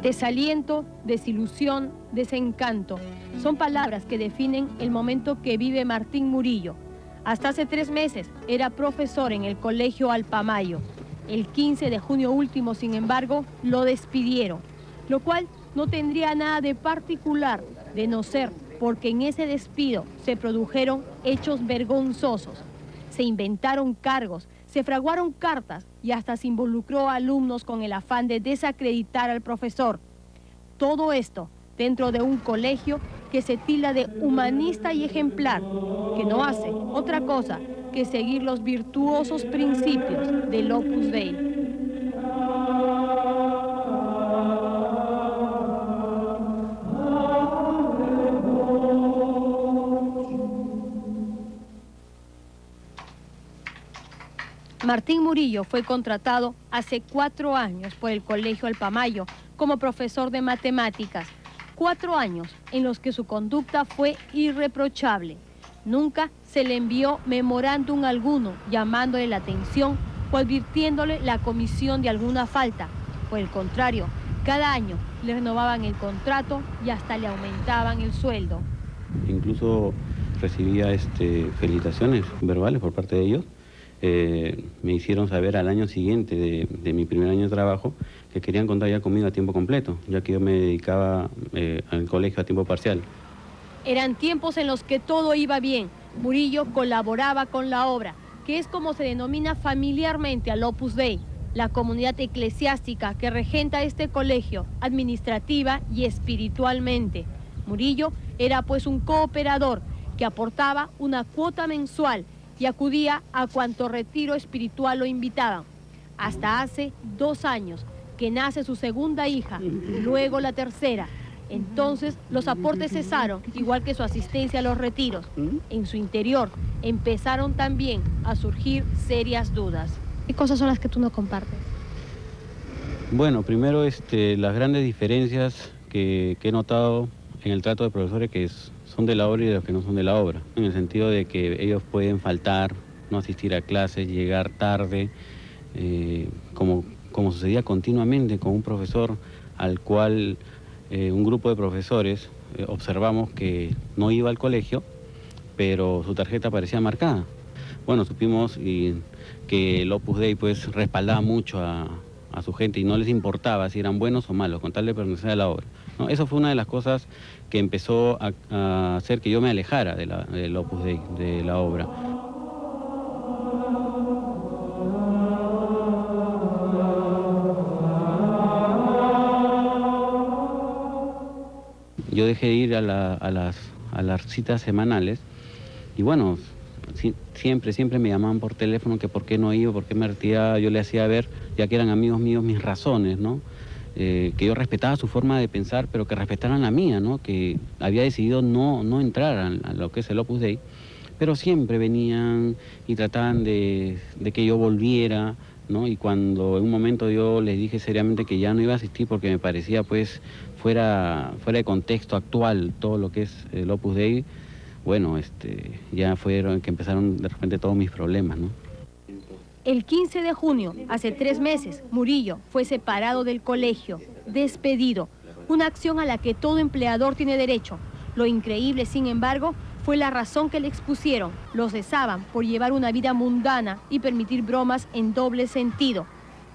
Desaliento, desilusión, desencanto. Son palabras que definen el momento que vive Martín Murillo. Hasta hace 3 meses era profesor en el colegio Alpamayo. El 15 de junio último, sin embargo, lo despidieron, lo cual no tendría nada de particular, de no ser porque en ese despido se produjeron hechos vergonzosos. Se inventaron cargos, se fraguaron cartas y hasta se involucró a alumnos con el afán de desacreditar al profesor. Todo esto dentro de un colegio que se tilda de humanista y ejemplar, que no hace otra cosa que seguir los virtuosos principios del Opus Dei. Martín Murillo fue contratado hace 4 años por el Colegio Alpamayo como profesor de matemáticas. 4 años en los que su conducta fue irreprochable. Nunca se le envió memorándum alguno llamándole la atención o advirtiéndole la comisión de alguna falta. Por el contrario, cada año le renovaban el contrato y hasta le aumentaban el sueldo. Incluso recibía felicitaciones verbales por parte de ellos. Me hicieron saber al año siguiente de mi primer año de trabajo que querían contar ya conmigo a tiempo completo, ya que yo me dedicaba al colegio a tiempo parcial. Eran tiempos en los que todo iba bien. Murillo colaboraba con la obra, que es como se denomina familiarmente al Opus Dei, la comunidad eclesiástica que regenta este colegio, administrativa y espiritualmente. Murillo era pues un cooperador que aportaba una cuota mensual y acudía a cuanto retiro espiritual lo invitaban. Hasta hace 2 años que nace su segunda hija, luego la tercera. Entonces los aportes cesaron, igual que su asistencia a los retiros. En su interior empezaron también a surgir serias dudas. ¿Qué cosas son las que tú no compartes? Bueno, primero las grandes diferencias que he notado en el trato de profesores que son de la obra y de los que no son de la obra, en el sentido de que ellos pueden faltar, no asistir a clases, llegar tarde, como sucedía continuamente con un profesor al cual un grupo de profesores observamos que no iba al colegio, pero su tarjeta aparecía marcada. Bueno, supimos que el Opus Dei pues respaldaba mucho a su gente y no les importaba si eran buenos o malos, con tal de pertenecer a la obra, ¿no? Eso fue una de las cosas que empezó a hacer que yo me alejara del Opus Dei, de la obra. Yo dejé de ir a las citas semanales y bueno, siempre me llamaban por teléfono que por qué no iba, por qué me retiraba. Yo le hacía ver, ya que eran amigos míos, mis razones, ¿no? Que yo respetaba su forma de pensar, pero que respetaran la mía, ¿no? Que había decidido no entrar a lo que es el Opus Dei, pero siempre venían y trataban de que yo volviera, ¿no? Y cuando en un momento yo les dije seriamente que ya no iba a asistir porque me parecía pues fuera de contexto actual todo lo que es el Opus Dei, bueno, ya fueron que empezaron de repente todos mis problemas, ¿no? El 15 de junio, hace 3 meses, Murillo fue separado del colegio, despedido, una acción a la que todo empleador tiene derecho. Lo increíble, sin embargo, fue la razón que le expusieron. Lo cesaban por llevar una vida mundana y permitir bromas en doble sentido.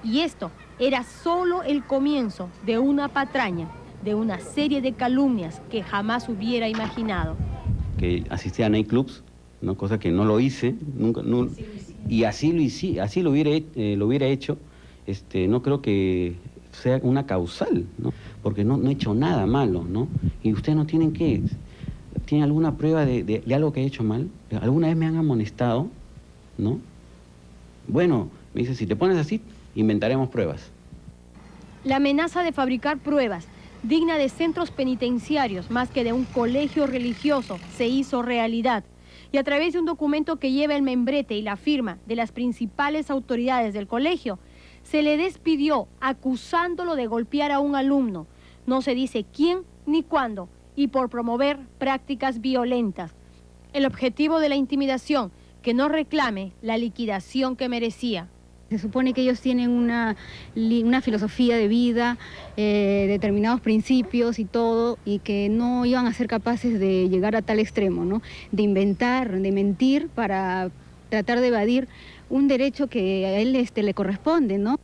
Y esto era solo el comienzo de una patraña, de una serie de calumnias que jamás hubiera imaginado. Que asistía a nightclubs, ¿no? Cosa que no lo hice, nunca, no, y así lo hubiera hecho, no creo que sea una causal, ¿no? Porque no he hecho nada malo, ¿no? Y ustedes no tienen que, ¿tienen alguna prueba de algo que he hecho mal? ¿Alguna vez me han amonestado? ¿No? Bueno, me dice, si te pones así, inventaremos pruebas. La amenaza de fabricar pruebas, digna de centros penitenciarios más que de un colegio religioso, se hizo realidad. Y a través de un documento que lleva el membrete y la firma de las principales autoridades del colegio, se le despidió acusándolo de golpear a un alumno. No se dice quién ni cuándo, y por promover prácticas violentas. El objetivo de la intimidación, que no reclame la liquidación que merecía. Se supone que ellos tienen una filosofía de vida, determinados principios y todo, y que no iban a ser capaces de llegar a tal extremo, ¿no? De inventar, de mentir para tratar de evadir un derecho que a él le corresponde, ¿no?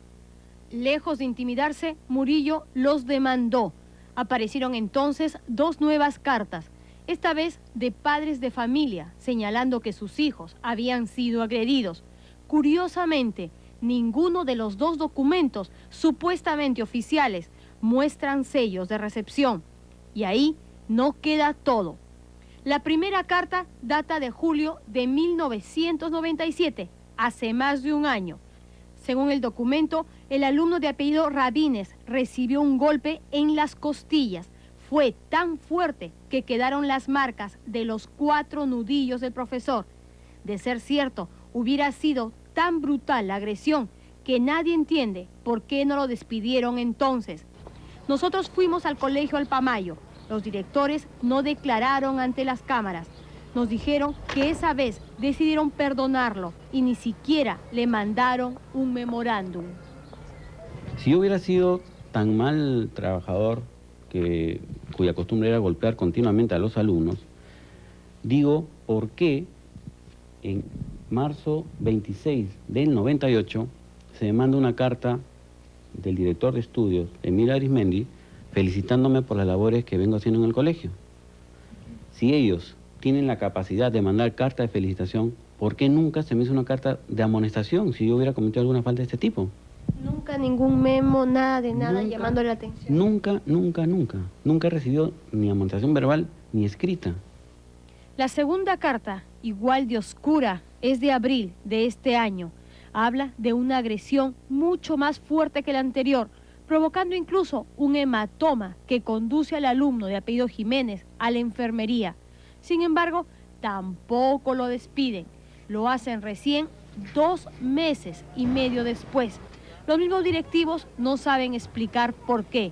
Lejos de intimidarse, Murillo los demandó. Aparecieron entonces 2 nuevas cartas, esta vez de padres de familia, señalando que sus hijos habían sido agredidos. Curiosamente, ninguno de los 2 documentos supuestamente oficiales muestran sellos de recepción. Y ahí no queda todo. La primera carta data de julio de 1997, hace más de un año. Según el documento, el alumno de apellido Rabines recibió un golpe en las costillas. Fue tan fuerte que quedaron las marcas de los 4 nudillos del profesor. De ser cierto, hubiera sido tan brutal la agresión que nadie entiende por qué no lo despidieron entonces. Nosotros fuimos al colegio Alpamayo. Los directores no declararon ante las cámaras. Nos dijeron que esa vez decidieron perdonarlo y ni siquiera le mandaron un memorándum. Si yo hubiera sido tan mal trabajador cuya costumbre era golpear continuamente a los alumnos, digo, ¿por qué en marzo 26 del 98 se me manda una carta del director de estudios, Emilio Arismendi, felicitándome por las labores que vengo haciendo en el colegio? Si ellos tienen la capacidad de mandar carta de felicitación, ¿por qué nunca se me hizo una carta de amonestación si yo hubiera cometido alguna falta de este tipo? Nunca ningún memo, nada de nada, nunca, llamándole la atención. Nunca he recibido ni amonestación verbal ni escrita. La segunda carta, igual de oscura, es de abril de este año. Habla de una agresión mucho más fuerte que la anterior, provocando incluso un hematoma que conduce al alumno de apellido Jiménez a la enfermería. Sin embargo, tampoco lo despiden. Lo hacen recién 2 meses y medio después. Los mismos directivos no saben explicar por qué.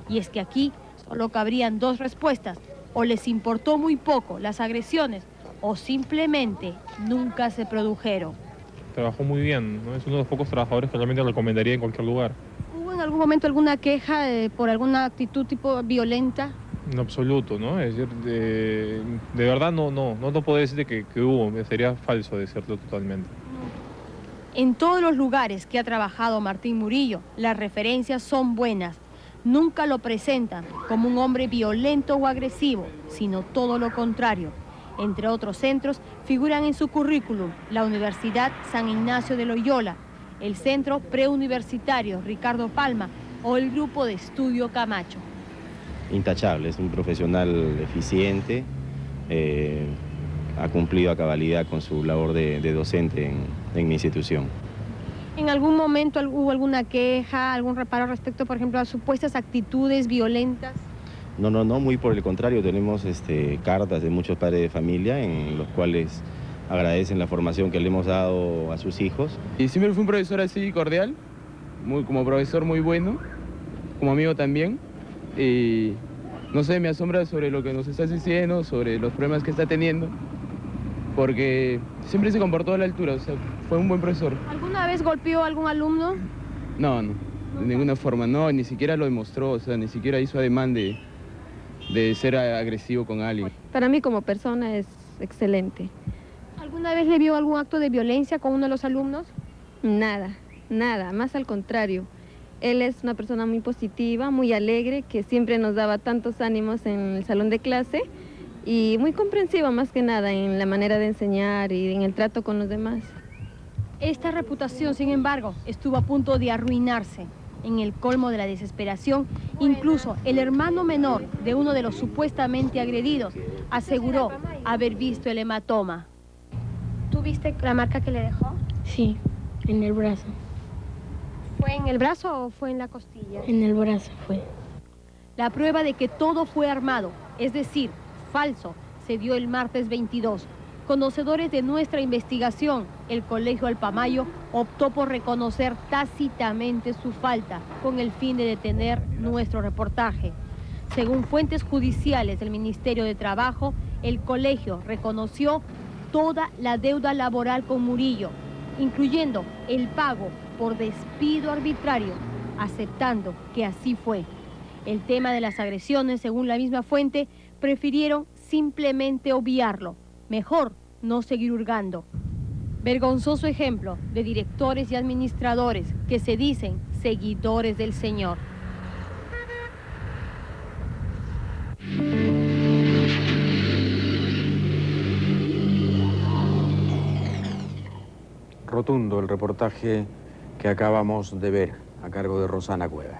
Y es que aquí solo cabrían 2 respuestas. O les importó muy poco las agresiones, o simplemente nunca se produjeron. Trabajó muy bien, ¿no? Es uno de los pocos trabajadores que realmente recomendaría en cualquier lugar. ¿Hubo en algún momento alguna queja por alguna actitud tipo violenta? En absoluto, ¿no? Es decir, de verdad no puedo decir que hubo, sería falso decirlo totalmente. En todos los lugares que ha trabajado Martín Murillo, las referencias son buenas. Nunca lo presentan como un hombre violento o agresivo, sino todo lo contrario. Entre otros centros figuran en su currículum la Universidad San Ignacio de Loyola, el Centro Preuniversitario Ricardo Palma o el Grupo de Estudio Camacho. Intachable, es un profesional eficiente, ha cumplido a cabalidad con su labor de docente en mi institución. ¿En algún momento hubo alguna queja, algún reparo respecto, por ejemplo, a supuestas actitudes violentas? No, muy por el contrario, tenemos cartas de muchos padres de familia en los cuales agradecen la formación que le hemos dado a sus hijos. Y siempre fue un profesor así cordial, como profesor muy bueno, como amigo también. Y no sé, me asombra sobre lo que nos está diciendo, sobre los problemas que está teniendo, porque siempre se comportó a la altura, o sea, fue un buen profesor. ¿Alguna vez golpeó a algún alumno? No, de ninguna forma, no, ni siquiera lo demostró, o sea, ni siquiera hizo ademán de ser agresivo con alguien. Para mí como persona es excelente. ¿Alguna vez le vio algún acto de violencia con uno de los alumnos? Nada, más al contrario. Él es una persona muy positiva, muy alegre, que siempre nos daba tantos ánimos en el salón de clase y muy comprensiva más que nada en la manera de enseñar y en el trato con los demás. Esta reputación, sin embargo, estuvo a punto de arruinarse. En el colmo de la desesperación, incluso el hermano menor de uno de los supuestamente agredidos aseguró haber visto el hematoma. ¿Tú viste la marca que le dejó? Sí, en el brazo. ¿Fue en el brazo o fue en la costilla? En el brazo fue. La prueba de que todo fue armado, es decir, falso, se dio el martes 22. Conocedores de nuestra investigación, el Colegio Alpamayo optó por reconocer tácitamente su falta con el fin de detener nuestro reportaje. Según fuentes judiciales del Ministerio de Trabajo, el colegio reconoció toda la deuda laboral con Murillo, incluyendo el pago por despido arbitrario, aceptando que así fue. El tema de las agresiones, según la misma fuente, prefirieron simplemente obviarlo. Mejor no seguir hurgando. Vergonzoso ejemplo de directores y administradores que se dicen seguidores del Señor. Rotundo el reportaje que acabamos de ver a cargo de Rosana Cueva.